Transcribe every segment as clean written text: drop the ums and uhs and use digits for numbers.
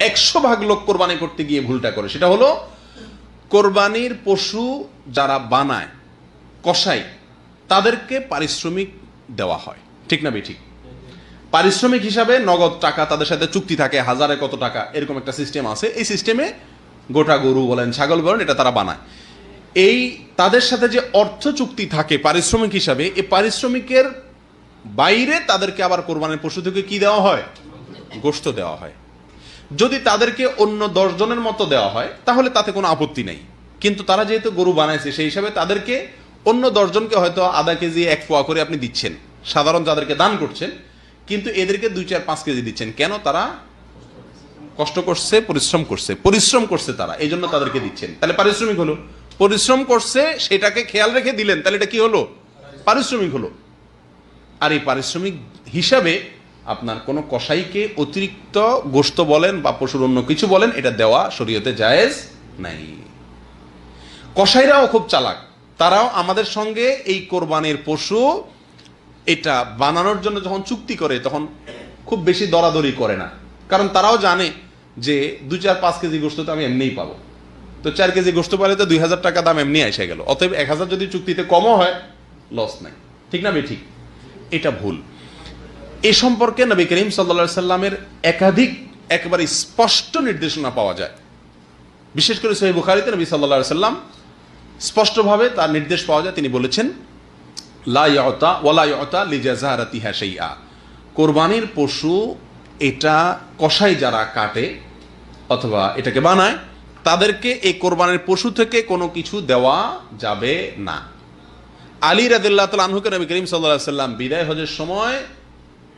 100 ভাগ লোক কোরবানি করতে গিয়ে ভুলটা করে, সেটা হলো কোরবানির পশু যারা বানায়, কসাই, তাদেরকে পারিশ্রমিক দেওয়া হয়, ঠিক না বেঠিক? পারিশ্রমিক হিসাবে নগদ টাকা, তাদের সাথে চুক্তি থাকে, হাজারে কত টাকা, এরকম একটা সিস্টেম আছে। এই সিস্টেমে গোটা গরু বলেন, ছাগল বলেন, এটা তারা বানায়। এই তাদের সাথে যে অর্থ চুক্তি থাকে পারিশ্রমিক হিসাবে, এই পারিশ্রমিকের বাইরে তাদেরকে আবার কোরবানির পশু থেকে কি দেওয়া হয়? গোশত দেওয়া হয়। যদি তাদেরকে অন্য 10 জনের মতো দেওয়া হয় তাহলে তাতে কোনো আপত্তি নেই, কিন্তু তারা যেহেতু গরু বানাইছে সেই হিসাবে তাদেরকে অন্য 10 জনকে হয়তো আধা কেজি 1 পোয়া করে আপনি দিচ্ছেন, সাধারণ যাদেরকে দান করছেন, কিন্তু এদেরকে 2, 4, 5 কেজি দিচ্ছেন। কেন? তারা কষ্ট করছে, পরিশ্রম করছে তারা, এই জন্য তাদেরকে দিচ্ছেন। তাহলে পারিশ্রমিক হলো। পরিশ্রম করছে সেটাকে খেয়াল রেখে দিলেন, তাহলে এটা কি হলো? পারিশ্রমিক হলো। আর এই পারিশ্রমিক হিসাবে আপনার কোনো কসাইকে অতিরিক্ত গোশত বলেন বা পশুর অন্য কিছু বলেন, এটা দেওয়া শরীয়তে জায়েজ নাই। কসাইরাও খুব চালাক, তারাও আমাদের সঙ্গে এই কোরবানির পশু এটা বানানোর জন্য যখন চুক্তি করে তখন খুব বেশি দরাদরি করে না, কারণ তারাও জানে যে 2, 4, 5 কেজি গোশত তো আমি এমনিই পাবো, তো 4 কেজি গোশত পালে তো 2000 টাকা দাম এমনি এসে গেল, অতএব 1000 যদি চুক্তিতে কমও হয় লস নাই, ঠিক না বেঠিক? এটা ভুল। এ সম্পর্কে নবী করিম সাল্লাল্লাহু আলাইহি সাল্লামের একাধিক একেবারে স্পষ্ট নির্দেশনা পাওয়া যায়। বিশেষ করে সহিহ বুখারীতে নবী সাল্লাল্লাহু আলাইহি সাল্লাম স্পষ্টভাবে তার নির্দেশ পাওয়া যায়। তিনি বলেছেন, লা ইউতা ওয়ালা ইউতা লিজাযারাতিহা শাইআ, কোরবানির পশু এটা কসাই যারা কাটে অথবা এটাকে বানায়, তাদেরকে এই কোরবানির পশু থেকে কোনো কিছু দেওয়া যাবে না। আলী রাদিয়াল্লাহু তাআলা আনহুকে নবী করিম সাল্লাল্লাহু আলাইহি সাল্লাম বিদায় হজের সময়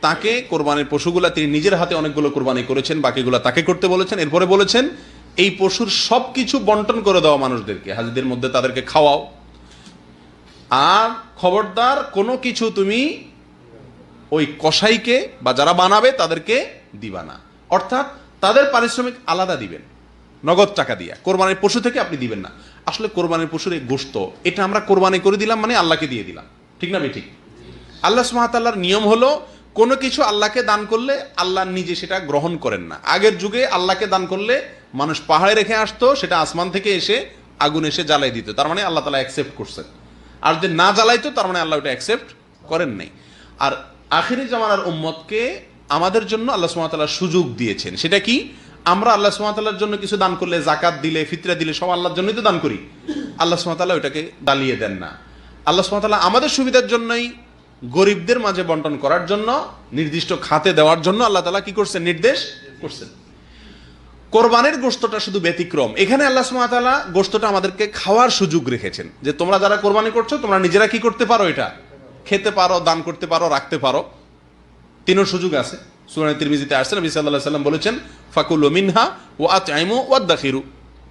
তাকে কোরবানির পশুগুলা, তিনি নিজের হাতে অনেকগুলো কোরবানি করেছেন, বাকিগুলো তাকে করতে বলেছেন। এরপরে বলেছেন এই পশুর সবকিছু বন্টন করে দেওয়া মানুষদেরকে, হাজিদের মধ্যে তাদেরকে খাওয়াও, আর খবরদার কোনো কিছু তুমি ওই কসাইকে বা যারা বানাবে তাদেরকে দিবা না। অর্থাৎ তাদের পারিশ্রমিক আলাদা দিবেন, নগদ টাকা দিয়ে, কোরবানির পশু থেকে আপনি দিবেন না। আসলে কোরবানির পশুর এই গোশত, এটা আমরা কোরবানি করে দিলাম মানে আল্লাহকে দিয়ে দিলাম, ঠিক না ঠিক? আল্লাহ সুবহানাহু ওয়া তাআলার নিয়ম হলো কোনো কিছু আল্লাহকে দান করলে আল্লাহ নিজে সেটা গ্রহণ করেন না। আগের যুগে আল্লাহকে দান করলে মানুষ পাহাড়ে রেখে আসতো, সেটা আসমান থেকে এসে আগুন এসে জ্বালাই দিত, তার মানে আল্লাহ তাআলা অ্যাকসেপ্ট করছেন। আর যদি না জ্বালাইতো তার মানে আল্লাহ ওটা অ্যাকসেপ্ট করেন নাই। আর আখিরি জামানার উম্মতকে আমাদের জন্য আল্লাহ সুবহানাহু ওয়া তাআলা সুযোগ দিয়েছেন। সেটা কি? আমরা আল্লাহ সুবহানাহু ওয়া তাআলার জন্য কিছু দান করলে, যাকাত দিলে, ফিতরা দিলে, সব আল্লাহর জন্যই তো দান করি। আল্লাহ সুবহানাহু ওয়া তাআলা ওটাকে দালিয়ে দেন না। আল্লাহ সুবহানাহু ওয়া তাআলা আমাদের সুবিধার জন্যই, গরিবদের মাঝে বন্টন করার জন্য, নির্দিষ্ট খাতে দেওয়ার জন্য আল্লাহ তাআলা কি করছেন? নির্দেশ করছেন। কোরবানির গোশতটা শুধু ব্যতিক্রম। এখানে আল্লাহ সুবহানাহু ওয়া তাআলা গোশতটা আমাদেরকে খাওয়ার সুযোগ রেখেছেন, যে তোমরা যারা কোরবানি করছো তোমরা নিজেরা কি করতে পারো? এটা খেতে পারো, দান করতে পারো, রাখতে পারো, তিনও সুযোগ আছে। সূরা তিরমিজিতে আসছে, নবী সাল্লাল্লাহু আলাইহি ওয়াসাল্লাম বলেছেন, ফাকুলু মিনহা ওয়া আতইমু ওয়াদাখিরু,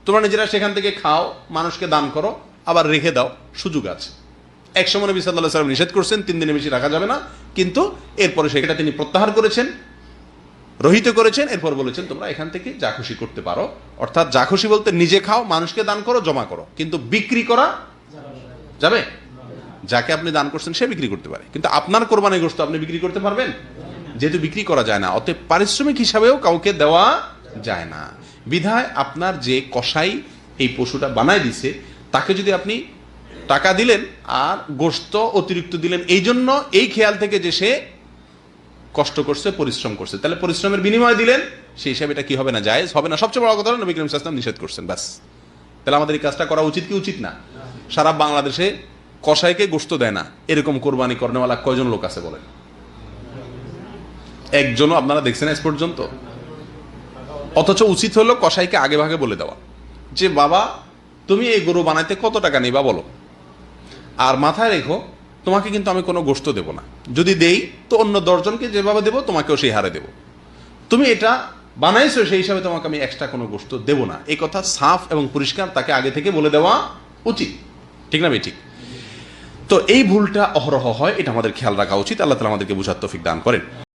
তোমরা নিজেরা সেখান থেকে খাও, মানুষকে দান করো, আবার রেখে দাও, সুযোগ আছে। এক সময় নবী সাল্লাল্লাহু আলাইহি ওয়াসাল্লাম নিষেধ করছেন 3 দিনের বেশি রাখা যাবে না, কিন্তু এরপরে সেটা তিনি প্রত্যাহার করেছেন, রহিত করেছেন। এরপর বলেছেন তোমরা এখান থেকে যা খুশি করতে পারো। অর্থাৎ যা খুশি বলতে নিজে খাও, মানুষকে দান করো, জমা করো, কিন্তু বিক্রি করা যাবে? যাকে আপনি দান করছেন সে বিক্রি করতে পারে, কিন্তু আপনার কোরবানির গোশত আপনি বিক্রি করতে পারবেন? যেহেতু বিক্রি করা যায় না, অতএব পারিশ্রমিক হিসাবেও কাউকে দেওয়া যায় না। বিধায় আপনার যে কসাই এই পশুটা বানায় দিছে, তাকে যদি আপনি টাকা দিলেন আর গোশত অতিরিক্ত দিলেন, এই জন্য এই খেয়াল থেকে যে সে কষ্ট করছে, পরিশ্রম করছে, তাহলে পরিশ্রমের বিনিময় দিলেন, সেই হিসাবে এটা কি হবে না? জায়েজ হবে না। সবচেয়ে বড় কথা হলো নবী করিম সাল্লাল্লাহু আলাইহি ওয়াসাল্লাম নিষেধ করছেন, ব্যাস। তাহলে আমাদের এই কাজটা করা উচিত কি উচিত না? সারা বাংলাদেশে কসাইকে গোশত দেয় না এরকম কোরবানি করেনেওয়ালা কয়জন লোক আছে বলেন? একজনও আপনারা দেখছেন আজ পর্যন্ত? অথচ উচিত হলো কসাইকে আগে ভাগে বলে দেওয়া যে বাবা তুমি এই গরু বানাইতে কত টাকা নিবা বলো, আর মাথায় রেখো তোমাকে কিন্তু আমি কোনো গোশত দেবো না, যদি দেই তো অন্য 10 জনকে যেভাবে দেবো তোমাকেও সেই হারে দেবো, তুমি এটা বানাইছো সেই হিসাবে তোমাকে আমি এক্সট্রা কোনো গোশত দেবো না। এই কথা সাফ এবং পরিষ্কার তাকে আগে থেকে বলে দেওয়া উচিত, ঠিক না ভাই? ঠিক। তো এই ভুলটা অহরহ হয়, এটা আমাদের খেয়াল রাখা উচিত। আল্লাহ তাআলা আমাদেরকে বুঝার তৌফিক দান করেন।